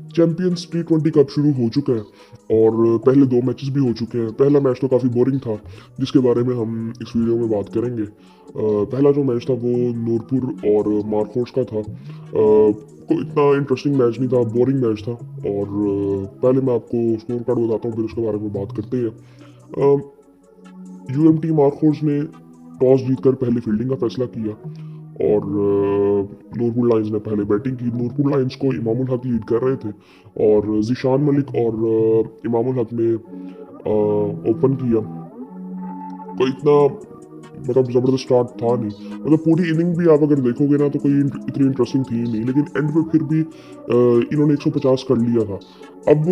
Champions T20 cup शुरू हो चुका है और पहले 2 मैचेस भी हो चुके हैं। पहला मैच तो काफ़ी बोरिंग था, जिसके बारे में हम इस वीडियो में बात करेंगे। पहला जो मैच था वो नूरपुर और मारखोर्स का था। कोई इतना इंटरेस्टिंग मैच नहीं था, बोरिंग मैच था। और पहले मैं आपको स्कोर कार्ड बताता हूँ, फिर उसके बारे में बात करते हैं। यूएमटी मार्कोस ने टॉस जीतकर पहले फील्डिंग का फैसला किया और नूरपुर लायंस ने पहले बैटिंग की। नूरपुर लायंस को इमामुल हक लीड कर रहे थे और जिशान मलिक और इमामुल हक ने ओपन किया। कोई इतना मतलब ज़बरदस्त स्टार्ट था नहीं, मतलब पूरी इनिंग भी आप अगर देखोगे ना तो कोई इतनी इंटरेस्टिंग थी नहीं, लेकिन एंड पे फिर भी इन्होंने 150 कर लिया था। अब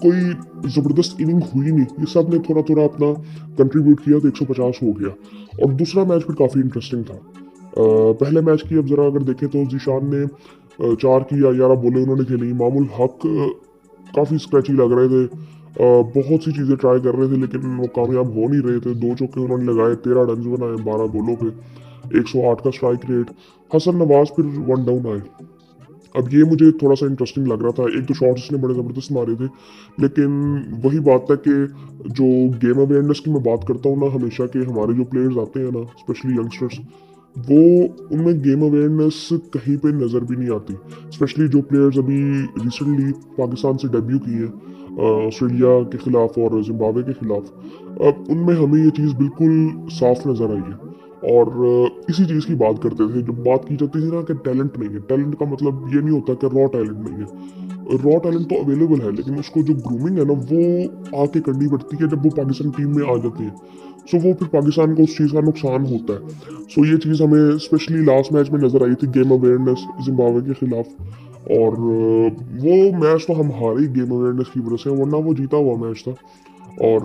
कोई ज़बरदस्त इनिंग हुई नहीं, ये सब ने थोड़ा थोड़ा अपना कंट्रीब्यूट किया तो 150 हो गया। और दूसरा मैच फिर काफ़ी इंटरेस्टिंग था। पहले मैच की अब ज़रा अगर देखें तो जीशान ने 4 की या 11 बोले उन्होंने खेली। मामूल हक काफ़ी स्क्रैची लग रहे थे। बहुत सी चीज़ें ट्राई कर रहे थे लेकिन वो कामयाब हो नहीं रहे थे। 2 चौके उन्होंने लगाए, 13 रन बनाए 12 बॉलों पे, 108 का स्ट्राइक रेट। हसन नवाज फिर 1 डाउन आए। अब ये मुझे थोड़ा सा इंटरेस्टिंग लग रहा था। एक तो शॉट्स इसने बड़े ज़बरदस्त मारे थे, लेकिन वही बात है कि जो गेम अवेयरनेस की मैं बात करता हूँ ना हमेशा, के हमारे जो प्लेयर्स आते हैं ना, स्पेशली यंगस्टर्स, वो उनमें गेम अवेयरनेस कहीं पे नज़र भी नहीं आती। स्पेशली जो प्लेयर्स अभी रिसेंटली पाकिस्तान से डेब्यू किए हैं, ऑस्ट्रेलिया के खिलाफ और जिम्बाब्वे के खिलाफ, अब उनमें हमें ये चीज़ बिल्कुल साफ नज़र आई है। और इसी चीज़ की बात करते थे जब बात की जाती थी ना कि टैलेंट नहीं है। टैलेंट का मतलब ये नहीं होता कि रॉ टैलेंट नहीं है। रॉ टैलेंट तो अवेलेबल है, लेकिन उसको जो ग्रूमिंग है ना वो आके करनी पड़ती है जब वो पाकिस्तान टीम में आ जाते हैं। सो वो फिर पाकिस्तान को उस चीज़ का नुकसान होता है। सो ये चीज़ हमें स्पेशली लास्ट मैच में नज़र आई थी, गेम अवेयरनेस जिम्बाब्वे के खिलाफ। और वो मैच तो हम हारे ही गेम अवेयरनेस की वजह से, वरना वो जीता हुआ मैच था। और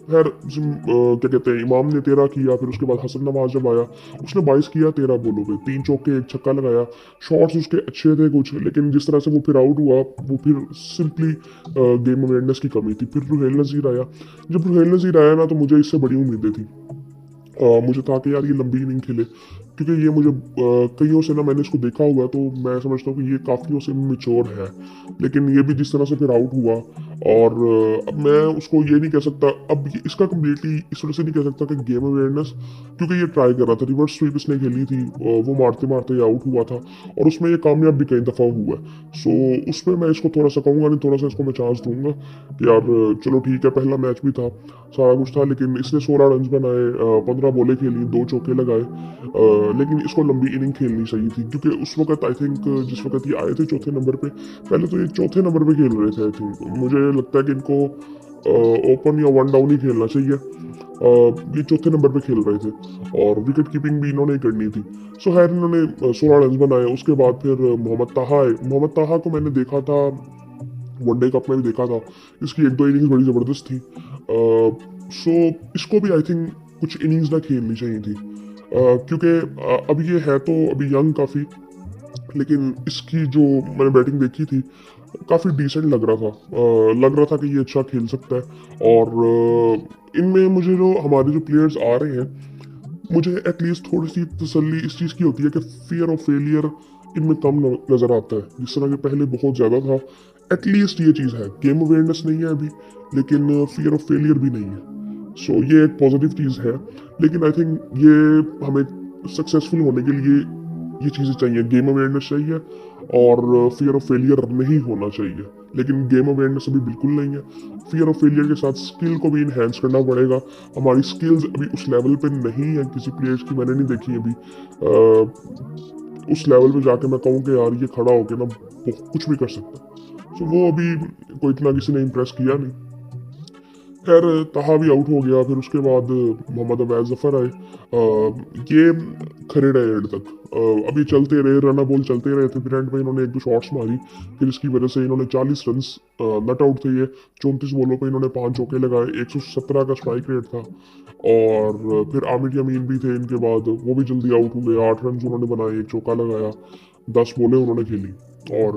खैर क्या कहते हैं, इमाम ने 13 किया, फिर उसके बाद हसन नवाज जब आया उसने 22 किया 13 बॉलों पे, 3 चौके 1 छक्का लगाया। शॉट्स उसके अच्छे थे कुछ, लेकिन जिस तरह से वो फिर आउट हुआ वो फिर सिंपली गेम अवेयरनेस की कमी थी। फिर रुहेल नज़ीर आया। जब रुहेल नज़ीर आया ना तो मुझे इससे बड़ी उम्मीदें थी। मुझे था कि यार ये लंबी इनिंग खेले, क्योंकि ये मुझे कईयों से ना मैंने इसको देखा हुआ है, तो मैं समझता हूँ कि ये काफ़ी से मेच्योर है। लेकिन ये भी जिस तरह से फिर आउट हुआ, और अब मैं उसको ये नहीं कह सकता, अब इसका कम्प्लीटली इस वजह से नहीं कह सकता कि गेम अवेयरनेस, क्योंकि ये ट्राई कर रहा था, रिवर्स स्वीप इसने खेली थी, वो मारते मारते आउट हुआ था और उसमें ये कामयाब भी कई दफ़ा हुआ है। सो उसमें मैं इसको थोड़ा सा कहूँगा नहीं, थोड़ा सा इसको मैं चांस दूंगा कि यार चलो ठीक है, पहला मैच भी था, सारा कुछ था, लेकिन इसने 16 रन बनाए, 15 बॉलें खेली, 2 चौके लगाए। लेकिन इसको लंबी इनिंग खेलनी चाहिए थी, क्योंकि उस वक्त आई थिंक जिस वक्त ये आए थे चौथे नंबर पे, पहले तो ये चौथे नंबर पे खेल रहे थे आई थिंक, मुझे लगता है कि इनको ओपन या 1 डाउन ही खेलना चाहिए। ये चौथे नंबर पे खेल रहे थे और विकेट कीपिंग भी इन्होंने करनी थी। सो खैर इन्होंने 16 रन बनाए। उसके बाद फिर मोहम्मद ताहा आए। मोहम्मद ताहा को मैंने देखा था, वनडे कप में भी देखा था, इसकी 1-2 इनिंग्स बड़ी ज़बरदस्त थी। सो इसको भी आई थिंक कुछ इनिंग्स ना खेलनी चाहिए थी, क्योंकि अब ये है तो अभी यंग काफ़ी, लेकिन इसकी जो मैंने बैटिंग देखी थी काफ़ी डिसेंट लग रहा था। लग रहा था कि ये अच्छा खेल सकता है। और इनमें मुझे जो हमारे जो प्लेयर्स आ रहे हैं, मुझे एटलीस्ट थोड़ी सी तसल्ली इस चीज़ की होती है कि फियर ऑफ फेलियर इनमें कम नज़र आता है, जिस तरह के पहले बहुत ज़्यादा था। एटलीस्ट ये चीज़ है, गेम अवेयरनेस नहीं है अभी, लेकिन फियर ऑफ फेलियर भी नहीं है। सो ये एक पॉजिटिव चीज़ है। लेकिन आई थिंक ये हमें सक्सेसफुल होने के लिए ये चीज़ें चाहिए, गेम अवेयरनेस चाहिए और फियर ऑफ फेलियर नहीं होना चाहिए। लेकिन गेम अवेयरनेस अभी बिल्कुल नहीं है। फियर ऑफ फेलियर के साथ स्किल को भी इन्हेंस करना पड़ेगा। हमारी स्किल्स अभी उस लेवल पे नहीं है, किसी प्लेयर्स की मैंने नहीं देखी अभी उस लेवल पे जाके मैं कहूँ कि यार ये खड़ा होके ना कुछ भी कर सकता है। सो वो अभी कोई इतना किसी ने इम्प्रेस किया नहीं। खैर ताहा भी आउट हो गया, फिर उसके बाद मोहम्मद अवैज जफर आए। ये खड़े रहे एंड तक। अभी चलते रहे, रन बॉल चलते रहे थे, फिर एंड में इन्होंने 1-2 शॉट्स मारी, फिर इसकी वजह से इन्होंने 40 रन, नट आउट थे ये। 34 बॉलों पे इन्होंने 5 चौके लगाए, 117 का स्ट्राइक रेट था। और फिर आमिर यमीन भी थे इनके बाद, वो भी जल्दी आउट हुए, 8 रन उन्होंने बनाए, 1 चौका लगाया, 10 बॉलें उन्होंने खेली। और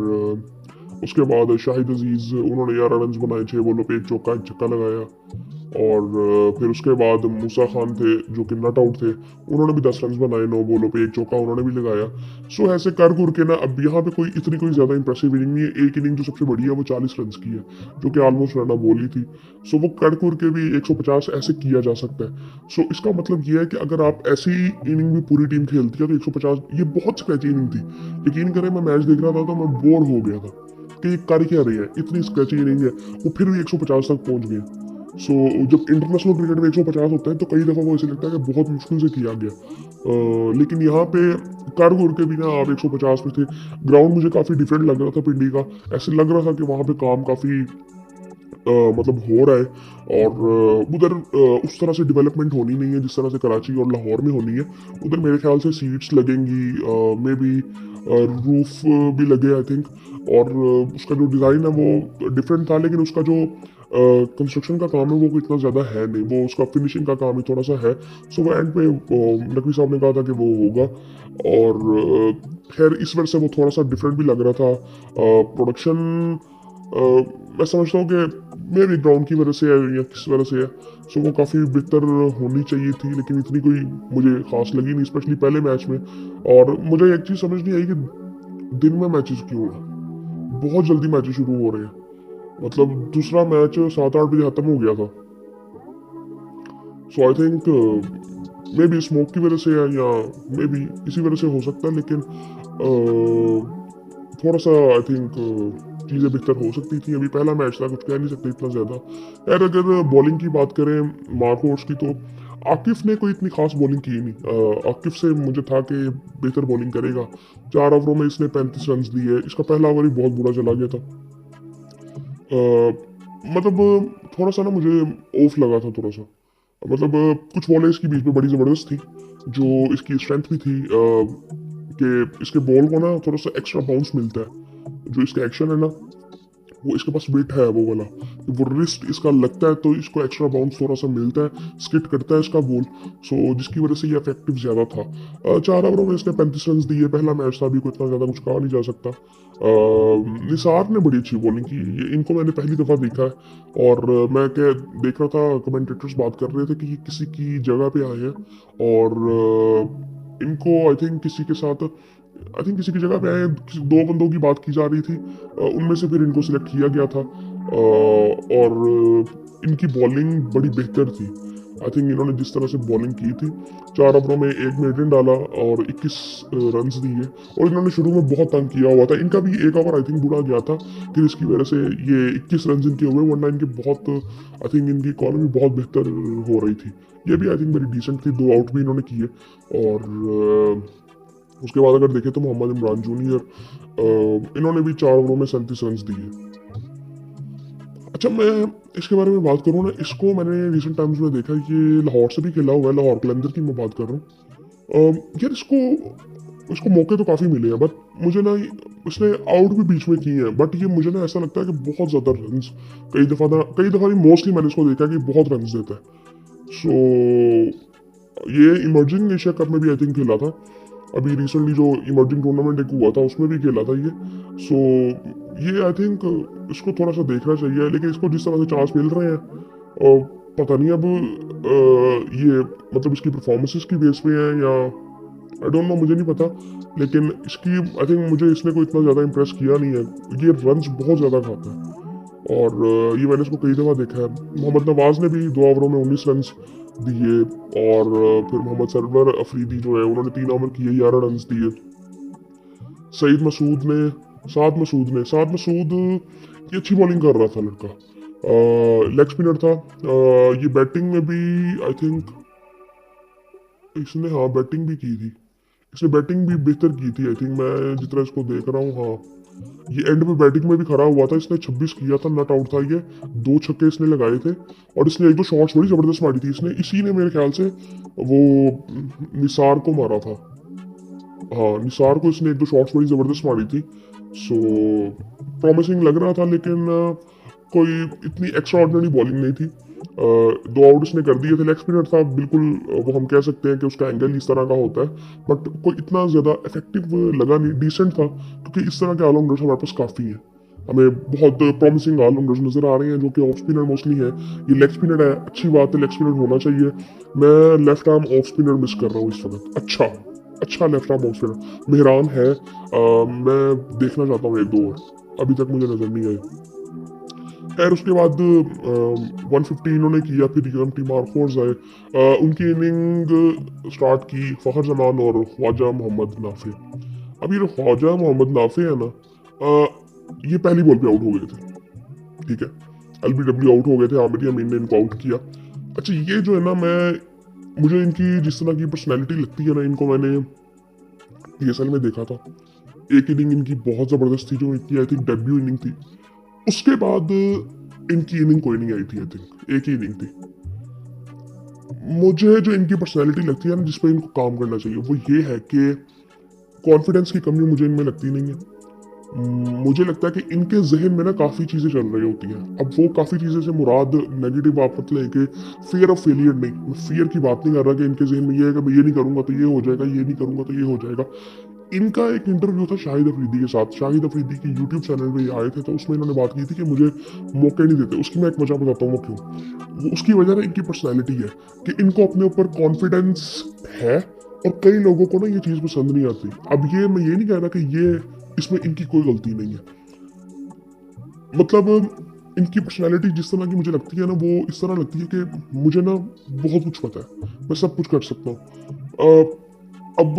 उसके बाद शाहिद अजीज, उन्होंने 11 रन बनाए, 6 बॉलों पे 1 चौका 1 छक्का लगाया। और फिर उसके बाद मूसा खान थे जो कि नॉट आउट थे, उन्होंने भी 10 रन बनाए 9 बॉलों पे, एक चौका उन्होंने भी लगाया। सो ऐसे कर घुर के ना अब यहाँ पे कोई ज़्यादा इंप्रेसिव इनिंग नहीं है। एक इनिंग जो सबसे बड़ी है वो 40 रन की है, जो कि ऑलमोस्ट रन बोली थी। सो वो कर घुर के भी 150 ऐसे किया जा सकता है। सो इसका मतलब ये है कि अगर आप ऐसी इनिंग भी पूरी टीम खेलती है तो 150, ये बहुत स्क्रैची इनिंग थी। यकीन करें, मैं मैच देख रहा था तो मैं बोर हो गया था कि ये कर क्या रही है, इतनी स्क्रैची इनिंग है। वो फिर भी 150 तक पहुंच गए। सो जब इंटरनेशनल क्रिकेट में 150 होता है तो कई दफ़ा वो ऐसे लगता है कि बहुत मुश्किल से किया गया। लेकिन यहाँ पे कर घुर के भी ना आप 150 में थे। ग्राउंड मुझे काफ़ी डिफरेंट लग रहा था पिंडी का। ऐसे लग रहा था कि वहाँ पे काम काफ़ी मतलब हो रहा है। और उधर उस तरह से डेवलपमेंट होनी नहीं है जिस तरह से कराची और लाहौर में होनी है। उधर मेरे ख्याल से सीट्स लगेंगी, मे बी रूफ भी लगे आई थिंक। और उसका जो डिज़ाइन है वो डिफरेंट था, लेकिन उसका जो कंस्ट्रक्शन का काम है वो इतना ज़्यादा है नहीं, वो उसका फिनिशिंग का काम ही थोड़ा सा है। सो वो एंड पे नकवी साहब ने कहा था कि वो होगा। और खैर इस वजह से वो थोड़ा सा डिफरेंट भी लग रहा था। प्रोडक्शन मैं समझता हूँ कि मे भी ग्राउंड की वजह से है या किस वजह से है। सो वो काफ़ी बेहतर होनी चाहिए थी, लेकिन इतनी कोई मुझे खास लगी नहीं, स्पेशली पहले मैच में। और मुझे एक चीज़ समझ नहीं आई कि दिन में मैचेस क्यों है, बहुत जल्दी मैचेस शुरू हो रहे हैं। मतलब दूसरा मैच 7-8 बजे खत्म हो गया था। So I think maybe smoke की वजह से है या मे बी इसी वजह से हो सकता है, लेकिन थोड़ा सा आई थिंक चीज़ें बेहतर हो सकती थी। अभी पहला मैच था, कुछ कह नहीं सकते इतना ज़्यादा। यार अगर बॉलिंग की बात करें मार्क वुड्स की, तो आकिफ ने कोई इतनी खास बॉलिंग की नहीं। आकिफ से मुझे था कि बेहतर बॉलिंग करेगा। 4 ओवरों में इसने 35 रन दिए। इसका पहला ओवर ही बहुत बुरा चला गया था। मतलब थोड़ा सा ना मुझे ऑफ लगा था थोड़ा सा। मतलब कुछ बॉलें इसकी बीच में बड़ी ज़बरदस्त थी, जो इसकी स्ट्रेंथ भी थी कि इसके बॉल को ना थोड़ा सा एक्स्ट्रा बाउंस मिलता है। जो इसका एक्शन है ना, वो इसके पास वेट है वो वाला, वो रिस्ट इसका लगता है तो इसको एक्स्ट्रा बाउंस थोड़ा सा मिलता है, स्किट करता है इसका बॉल। सो जिसकी वजह से ये इफेक्टिव ज़्यादा था। 4 ओवरों में इसने 35 रन दिए। पहला मैच था, अभी को इतना ज़्यादा कुछ कहा नहीं जा सकता। निसार ने बड़ी अच्छी बॉलिंग की। इनको मैंने पहली दफ़ा देखा है। और मैं क्या देख रहा था, कमेंटेटर्स बात कर रहे थे कि ये किसी की जगह पे आए हैं। और इनको आई थिंक किसी की जगह पे आए, 2 बंदों की बात की जा रही थी। उनमें से फिर इनको सिलेक्ट किया गया था। और इनकी बॉलिंग बड़ी बेहतर थी। आई थिंक इन्होंने जिस तरह से बॉलिंग की थी, 4 ओवरों में एक मेडन डाला और 21 रन दिए। और इन्होंने शुरू में बहुत तंग किया हुआ था। इनका भी एक ओवर आई थिंक बुरा गया था, फिर इसकी वजह से ये 21 रन इनके हुए, वरना इनके बहुत आई थिंक इनकी इकॉनमी बहुत बेहतर हो रही थी। ये भी आई थिंक बड़ी डिसेंट थी। 2 आउट भी इन्होंने किए। और उसके बाद अगर देखें तो मोहम्मद इमरान जूनियर, इन्होंने भी 4 ओवरों में 37 रन दिए। अच्छा, मैं इसके बारे में बात करूँ ना, इसको मैंने रिसेंट टाइम्स में देखा, ये लाहौर से भी खेला हुआ है, लाहौर कलंदर की मैं बात कर रहा हूँ। यार इसको इसको मौके तो काफ़ी मिले हैं, बट मुझे ना इसने आउट भी बीच में किए हैं, बट ये मुझे ना ऐसा लगता है कि बहुत ज़्यादा रन्स कई दफ़ा नहीं, मोस्टली मैंने इसको देखा कि बहुत रन्स देता है। सो ये इमर्जिंग एशिया कप में भी आई थिंक खेला था। अभी रिसेंटली जो इमर्जिंग टूर्नामेंट एक हुआ था उसमें भी खेला था ये। सो ये आई थिंक इसको थोड़ा सा देखना चाहिए, लेकिन इसको जिस तरह से चांस मिल रहे हैं पता नहीं अब ये मतलब इसकी परफॉर्मेंसेस की बेस पे है या आई डोंट नो, मुझे नहीं पता। लेकिन इसकी आई थिंक मुझे इसने कोई इतना ज़्यादा इम्प्रेस किया नहीं है। ये रन्स बहुत ज़्यादा खाता है। और ये मैंने इसको कई दफ़ा देखा है। मोहम्मद नवाज ने भी 2 ओवरों में 19 रन दिए। और फिर मोहम्मद सरवर अफरीदी जो है, उन्होंने 3 ओवर किए, 11 रन दिए। सईद मसूद ने साद मसूद ये अच्छी बॉलिंग कर रहा था लड़का। लेग स्पिनर था। ये बैटिंग में भी आई थिंक इसने, हाँ, बैटिंग भी की थी। इसने बैटिंग भी बेहतर की थी आई थिंक, मैं जितना इसको देख रहा हूँ। हाँ, ये एंड में बैटिंग में भी खड़ा हुआ था। इसने 26 किया था, नॉट आउट था ये। 2 छक्के इसने लगाए थे और इसने 1-2 शॉट्स बड़ी ज़बरदस्त मारी थी। इसने इसी ने मेरे ख्याल से वो निसार को मारा था। हाँ, निसार को इसने 1-2 शॉट्स बड़ी ज़बरदस्त मारी थी। सो प्रॉमिसिंग लग रहा था, लेकिन कोई इतनी एक्स्ट्रा ऑर्डिनरी बॉलिंग नहीं थी। 2 आउट इसने कर दिए थे। लेग स्पिनर था बिल्कुल, वो हम कह सकते हैं कि उसका एंगल इस तरह का होता है, बट कोई इतना ज़्यादा इफेक्टिव लगा नहीं, डिसेंट था, क्योंकि इस तरह के ऑलराउंडर्स हमारे पास काफ़ी हैं। हमें बहुत प्रॉमिसिंग ऑलराउंडर्स नजर आ रहे हैं जो कि ऑफ स्पिनर मोस्टली है। ये लेग स्पिनर है, अच्छी बात है, लेग स्पिनर होना चाहिए। मैं left arm off spinner miss कर रहा हूँ इस वक्त। अच्छा अच्छा left arm off spinner Mehran है। मैं देखना चाहता हूँ एक दो और, अभी तक मुझे नजर नहीं आए। खैर उसके बाद 150 इन्होंने किया, फिर टी मार्कोर्स आए। उनकी इनिंग स्टार्ट की फखर जमान और ख्वाजा मोहम्मद नाफे। अब ये जो ख्वाजा मोहम्मद नाफे है ना, ये पहली बॉल पे आउट हो गए थे। ठीक है, एलबीडब्ल्यू आउट हो गए थे, आमिर अमीन ने इनको आउट किया। अच्छा ये जो है ना, मुझे इनकी जिस तरह की पर्सनैलिटी लगती है ना, इनको मैंने पीएसएल में देखा था। एक इनिंग इनकी बहुत जबरदस्त थी, जो इनकी आई थिंक डेब्यू इनिंग थी। उसके बाद इनकी इनिंग कोई नहीं आई थी, आई थिंक एक ही इनिंग थी। मुझे जो इनकी पर्सनैलिटी लगती है ना, जिस पर इनको काम करना चाहिए, वो ये है कि कॉन्फिडेंस की कमी मुझे इनमें लगती नहीं है। मुझे लगता है कि इनके जहन में ना काफ़ी चीज़ें चल रही होती हैं। अब वो काफ़ी चीज़ें से मुराद नेगेटिव आप मत लेके फियर ऑफ फेलियर नहीं, मैं फियर की बात नहीं कर रहा कि इनके जहन में ये है कि मैं ये नहीं करूंगा तो ये हो जाएगा, ये नहीं करूंगा तो ये हो जाएगा। इनका एक इंटरव्यू था शाहिद अफरीदी के साथ, शाहिद अफरीदी की यूट्यूब चैनल पे ये आए थे, तो उसमें इन्होंने बात की थी कि मुझे मौके नहीं देते। उसकी मैं एक वजह बताता हूँ वो क्यों। उसकी वजह ना इनकी पर्सनैलिटी है कि इनको अपने ऊपर कॉन्फिडेंस है, और कई लोगों को ना ये चीज़ पसंद नहीं आती। अब ये मैं ये नहीं कह रहा कि ये इसमें इनकी कोई गलती नहीं है, मतलब इनकी पर्सनैलिटी जिस तरह की मुझे लगती है ना, वो इस तरह लगती है कि मुझे ना बहुत कुछ पता है, मैं सब कुछ कर सकता हूँ। अब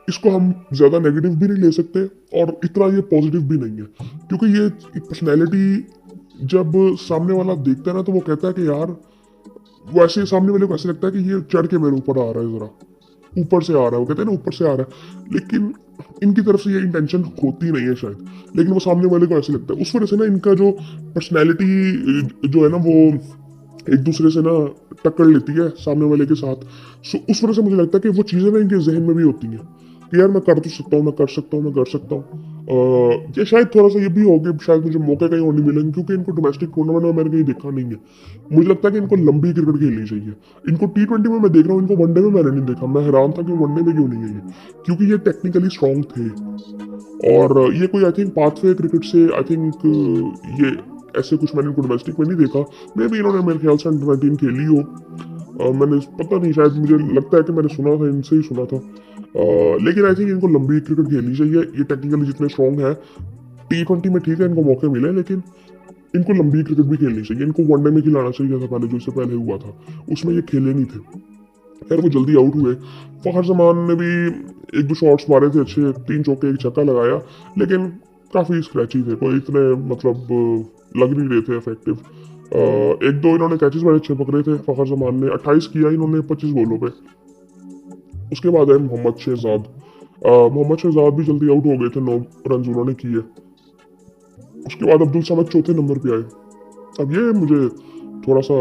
इसको हम ज़्यादा नेगेटिव भी नहीं ले सकते और इतना ये पॉजिटिव भी नहीं है, क्योंकि ये पर्सनैलिटी जब सामने वाला देखता है ना, तो वो कहता है कि यार, वो ऐसे सामने वाले को ऐसे लगता है कि ये चढ़ के मेरे ऊपर आ रहा है, ज़रा ऊपर से आ रहा है, वो कहते हैं ना ऊपर से आ रहा है। लेकिन इनकी तरफ से ये इंटेंशन होती नहीं है शायद, लेकिन वो सामने वाले को ऐसे लगता है। उस वजह से ना इनका जो पर्सनैलिटी जो है ना, वो एक दूसरे से ना टक्कर लेती है सामने वाले के साथ। सो उस वजह से मुझे लगता है कि वो चीज़ें ना इनके जहन में भी होती हैं कि यार मैं कर तो सकता हूँ, मैं कर सकता हूँ, मैं कर सकता हूँ। ये शायद थोड़ा सा ये भी हो गया, शायद मुझे मौके कहीं और नहीं मिलेंगे, क्योंकि इनको डोमेस्टिक टूर्नामेंट में मैंने कहीं देखा नहीं है। मुझे लगता है कि इनको लंबी क्रिकेट खेलनी चाहिए। इनको T20 में मैं देख रहा हूँ, इनको वनडे में मैंने नहीं देखा। मैं हैरान था कि वनडे में क्यों नहीं है ये, क्योंकि ये टेक्निकली स्ट्रॉन्ग थे। और ये कोई आई थिंक पाथवे क्रिकेट से आई थिंक ये ऐसे कुछ मैंने इनको डोमेस्टिक में नहीं देखा। मे भी इन्होंने मेरे ख्याल से अंडर 19 खेली हो। मैंने पता नहीं, शायद मुझे लगता है कि मैंने सुना था, इनसे ही सुना था। लेकिन आई थिंक इनको लंबी क्रिकेट खेलनी चाहिए। ये टेक्निकली जितने स्ट्रॉन्ग है, T20 में ठीक है इनको मौके मिले, लेकिन इनको लंबी क्रिकेट भी खेलनी चाहिए। इनको वनडे में खिलाना चाहिए था पहले, जो इससे पहले हुआ था उसमें ये खेले नहीं थे। खैर वो जल्दी आउट हुए। फखर जमान ने भी एक दो शॉट्स मारे थे अच्छे, 3 चौके 1 छक्का लगाया, लेकिन काफ़ी स्क्रैची थे, कोई इतने मतलब लग नहीं रहे थे इफेक्टिव। एक दो इन्होंने कैचेस बड़े अच्छे पकड़े थे फखर जमान ने, 28 किया इन्होंने 25 बॉलों पे। उसके बाद है मोहम्मद शहजाद। मोहम्मद शहजाद भी जल्दी आउट हो गए थे, 9 रन उन्होंने किए। उसके बाद अब्दुल समद चौथे नंबर पे आए। अब ये मुझे थोड़ा सा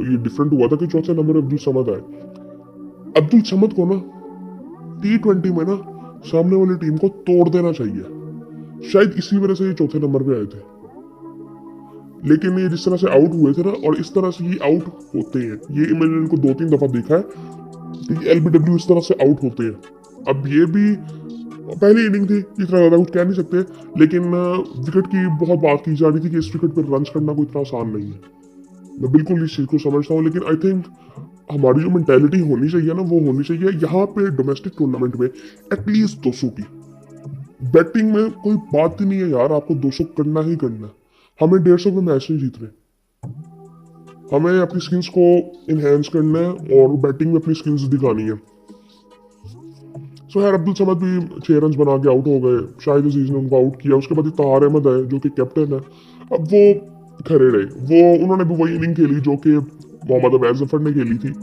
ये डिफरेंट हुआ था कि चौथे नंबर पे अब्दुल समद आए। अब्दुल समद को ना T20 में ना सामने वाली टीम को तोड़ देना चाहिए, शायद इसी वजह से ये चौथे नंबर पे आए थे। लेकिन ये जिस तरह से आउट हुए थे ना, और इस तरह से ही आउट होते हैं, ये मैंने इनको 2-3 दफा देखा है कि एलबीडब्ल्यू इस तरह से आउट होते हैं। अब ये भी पहली इनिंग थी, इतना ज्यादा कुछ कह नहीं सकते, लेकिन विकेट की बहुत बात की जा रही थी कि इस विकेट पर रन करना कोई इतना आसान नहीं है। मैं बिल्कुल इस चीज को समझता हूँ, लेकिन आई थिंक हमारी जो मेंटेलिटी होनी चाहिए ना, वो होनी चाहिए यहाँ पे डोमेस्टिक टूर्नामेंट में एटलीस्ट 200 की। बैटिंग में कोई बात ही नहीं है यार, आपको 200 करना ही करना है। हमें 150 में मैच नहीं जीत रहे, हमें अपनी स्किल्स को इनहेंस करना है और बैटिंग में अपनी स्किल्स दिखानी है। सो यार अब्दुल समद भी 6 रन बना के आउट हो गए। शाहिद अजीज ने उनको आउट किया। उसके बाद इत्तहार अहमद है जो कि कैप्टन है। अब वो खड़े रहे, वो उन्होंने भी वही इनिंग खेली जो कि मोहम्मद अवैज जफर ने खेली थी,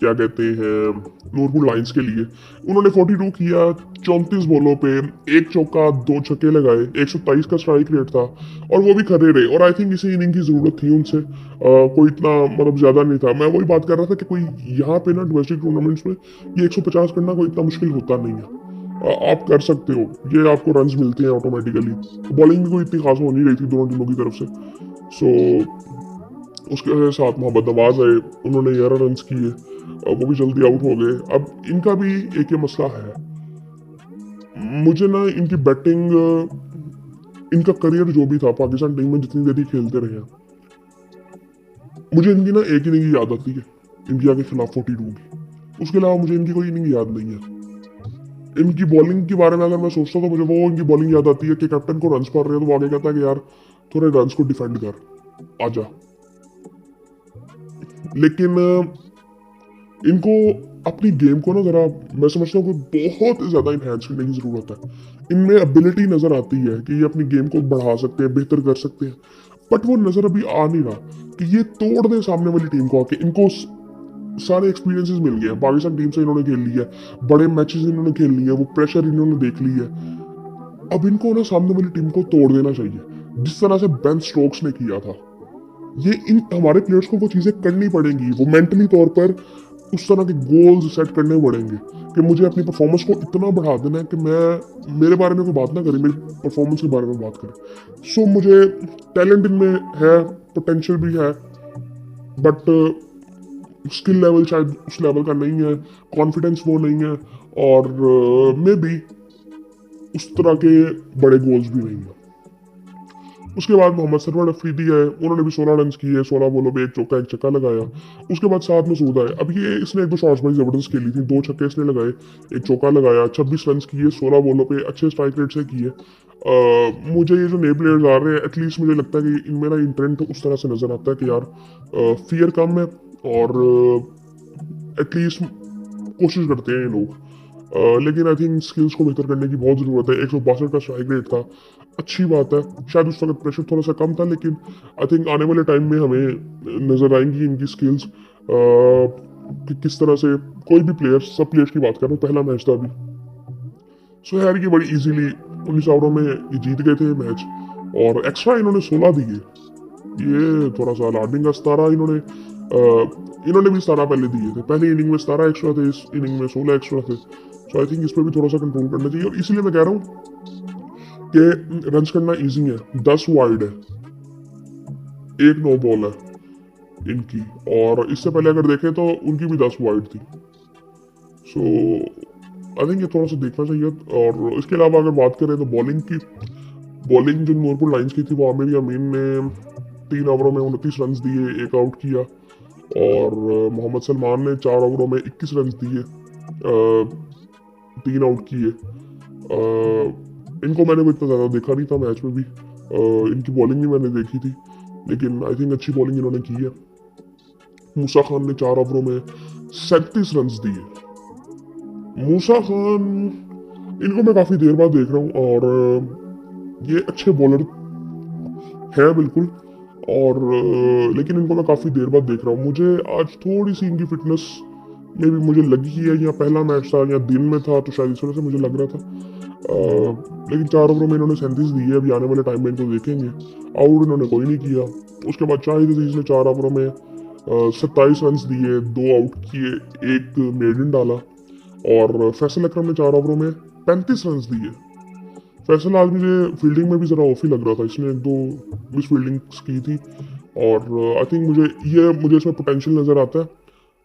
क्या कहते हैं, नूरपुर लाइंस के लिए। उन्होंने 42 किया 34 बॉलों पे, 1 चौका 2 छक्के लगाए, 127 का स्ट्राइक रेट था, और वो भी खड़े रहे। और आई थिंक इसी इनिंग की जरूरत थी उनसे, कोई इतना मतलब ज्यादा नहीं था। मैं वही बात कर रहा था कि कोई यहाँ पे ना डोमेस्टिक टूर्नामेंट्स में ये 150 करना कोई इतना मुश्किल होता नहीं है। आप कर सकते हो, ये आपको रन्स मिलते हैं ऑटोमेटिकली। बॉलिंग भी कोई इतनी खास हो नहीं रही थी दोनों टीमों की तरफ से। सो उसके साथ मोहम्मद नवाज आए, उन्होंने 11 रन किए, वो भी जल्दी आउट हो गए। अब इनका भी एक ये मसला है, मुझे ना इनकी बैटिंग इनका करियर जो भी था पाकिस्तान टीम में जितनी देर ही खेलते रहे हैं, मुझे इनकी ना एक इनिंग याद आती है, इंडिया के खिलाफ 42 की। उसके अलावा मुझे इनकी कोई इनिंग याद नहीं है। इनकी बॉलिंग के बारे में अगर मैं सोचता हूँ तो मुझे वो इनकी बॉलिंग याद आती है कि कैप्टन को रन्स पड़ रहे हैं तो वो आगे कहता है कि यार थोड़े रन्स को डिफेंड कर, आजा। लेकिन इनको अपनी गेम को ना जरा, मैं समझता हूँ कि बहुत ज्यादा इनहेंस करने की जरूरत है। इनमें एबिलिटी नजर आती है कि ये अपनी गेम को बढ़ा सकते हैं, बेहतर कर सकते हैं, बट वो नजर अभी आ नहीं रहा कि ये तोड़ दे सामने वाली टीम को आके। इनको सारे एक्सपीरियंसेस मिल गए हैं, पाकिस्तान टीम से इन्होंने खेल लिया है, बड़े मैचेस इन्होंने खेल लिए, वो प्रेशर इन्होंने देख लिया है। अब इनको ना सामने वाली टीम को तोड़ देना चाहिए जिस तरह से बेन स्टोक्स ने किया था। ये इन हमारे प्लेयर्स को वो चीजें करनी पड़ेंगी, वो मेंटली तौर पर उस तरह के गोल्स सेट करने पड़ेंगे कि मुझे अपनी परफॉर्मेंस को इतना बढ़ा देना है कि मैं, मेरे बारे में कोई बात ना करे, मेरी परफॉर्मेंस के बारे में बात करे। सो मुझे टैलेंट इनमें है, पोटेंशियल भी है, बट स्किल लेवल शायद उस लेवल का नहीं है, कॉन्फिडेंस वो नहीं है, और मे बी उस तरह के बड़े गोल्स भी नहीं है। उसके बाद मोहम्मद सरवर अफरीदी है, उन्होंने भी 16 रन किए, 16 बॉलों पे एक चौका एक छक्का लगाया। उसके बाद साथ में सूद आए, अब ये इसने एक दो शॉट्स बड़ी जबरदस्त खेली थी, 2 छक्के इसने लगाए, एक चौका लगाया, 26 रन किए 16 बॉलों पे, अच्छे स्ट्राइक रेट से किए। मुझे ये जो नए प्लेयर्स आ रहे हैं, एटलीस्ट मुझे लगता है कि इनमें ना इंटेंट उस तरह से नजर आता है कि यार फियर कम है, और एटलीस्ट कोशिश करते हैं ये लोग। लेकिन आई थिंक स्किल्स को बेहतर करने की बहुत ज़रूरत है। 162 का स्ट्राइक रेट था, अच्छी बात है, शायद उस वक्त प्रेशर थोड़ा सा कम था, लेकिन आई थिंक आने वाले टाइम में हमें नज़र आएंगी इनकी स्किल्स कि किस तरह से कोई भी प्लेयर, सब प्लेयर्स की बात कर रहा हूँ, पहला मैच था अभी। सो यार ये बड़ी इजीली 19 ओवरों में ये जीत गए थे मैच, और एक्स्ट्रा इन्होंने 16 दिए। ये थोड़ा सा अलार्मिंग का 17 इन्होंने भी 17 पहले दिए थे, पहली इनिंग में 17 एक्स्ट्रा थे, इस इनिंग में 16 एक्स्ट्रा थे। सो आई थिंक इस पर भी थोड़ा सा कंट्रोल करना चाहिए, और इसीलिए मैं कह रहा हूँ कि रन्स करना ईजी है। 10 वाइड है, एक नो बॉल है इनकी, और इससे पहले अगर देखें तो उनकी भी 10 वाइड थी। सो आई थिंक ये थोड़ा सा देखना चाहिए। और इसके अलावा अगर बात करें तो बॉलिंग की, बॉलिंग जो नूरपुर लाइंस की थी, वो आमिर यामीन ने 3 ओवरों में 29 रन दिए, एक आउट किया, और मोहम्मद सलमान ने 4 ओवरों में 21 रन दिए, 3 आउट किए। इनको मैंने इतना ज़्यादा देखा नहीं था मैच में भी, इनकी बॉलिंग भी मैंने देखी थी, लेकिन आई थिंक अच्छी बॉलिंग इन्होंने की है। मूसा खान ने 4 ओवरों में 37 रन दिए। मूसा खान, इनको मैं काफ़ी देर बाद देख रहा हूँ, और ये अच्छे बॉलर है बिल्कुल, और लेकिन इनको मैं काफ़ी देर बाद देख रहा हूँ। मुझे आज थोड़ी सी इनकी फिटनेस में भी मुझे लगी है, या पहला मैच था या दिन में था, तो शायद इस वजह से मुझे लग रहा था। लेकिन 4 ओवरों में इन्होंने 37 दिए, अभी आने वाले टाइम में इनको देखेंगे। आउट इन्होंने कोई नहीं किया। उसके बाद शाहिद अजीज ने 4 ओवरों में 27 रन दिए, 2 आउट किए, एक मेडन डाला, और फैसल अकरम ने 4 ओवरों में 35 रन दिए। फैसल आज मुझे फील्डिंग में भी ज़रा ऑफ ही लग रहा था, इसने 1-2 मिस फील्डिंग्स की थी, और आई थिंक मुझे इसमें पोटेंशियल नज़र आता है,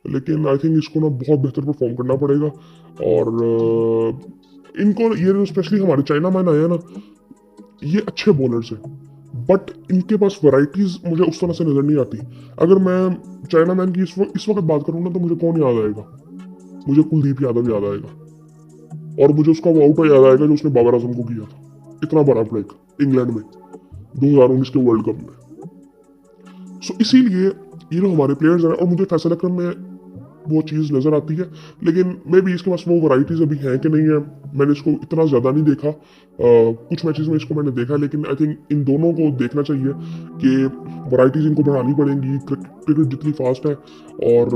लेकिन आई थिंक इसको ना बहुत बेहतर परफॉर्म करना पड़ेगा। और इनको ये स्पेशली हमारे चाइना मैन आए हैं ना, ये अच्छे बॉलर्स हैं, बट इनके पास वैरायटीज मुझे उस तरह से नजर नहीं आती। अगर मैं चाइना मैन की इस वक्त बात करूँ ना, तो मुझे कौन याद आएगा? मुझे कुलदीप यादव याद आएगा, और मुझे उसका वो आउट याद आएगा जो उसने बाबर आजम को किया था, इतना बड़ा ब्रेक इंग्लैंड में 2019 के वर्ल्ड कप में। सो इसीलिए ये जो हमारे प्लेयर्स हैं, और मुझे फैसल अकरम में वो चीज़ नज़र आती है, लेकिन मे भी इसके पास वो वैरायटीज अभी हैं कि नहीं है, मैंने इसको इतना ज़्यादा नहीं देखा। कुछ मैचेस में इसको मैंने देखा, लेकिन आई थिंक इन दोनों को देखना चाहिए कि वैरायटीज इनको बढ़ानी पड़ेंगी। क्रिकेट जितनी फास्ट है, और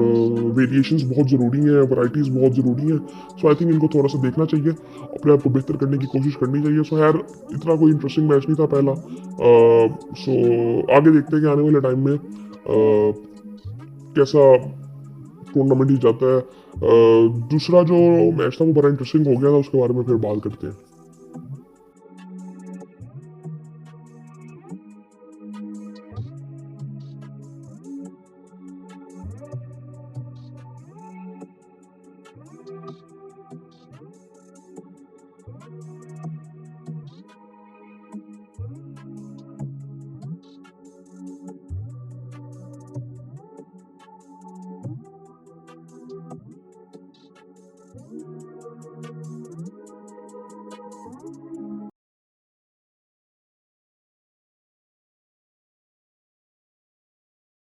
वेरिएशंस बहुत ज़रूरी हैं, वैरायटीज बहुत ज़रूरी हैं। सो आई थिंक इनको थोड़ा सा देखना चाहिए, अपने आप को बेहतर करने की कोशिश करनी चाहिए। सो यार इतना कोई इंटरेस्टिंग मैच नहीं था पहला। सो आगे देखते हैं कि आने वाले टाइम में कैसा टूर्नामेंट ही जाता है। दूसरा जो मैच था वो बड़ा इंटरेस्टिंग हो गया था, उसके बारे में फिर बात करते हैं।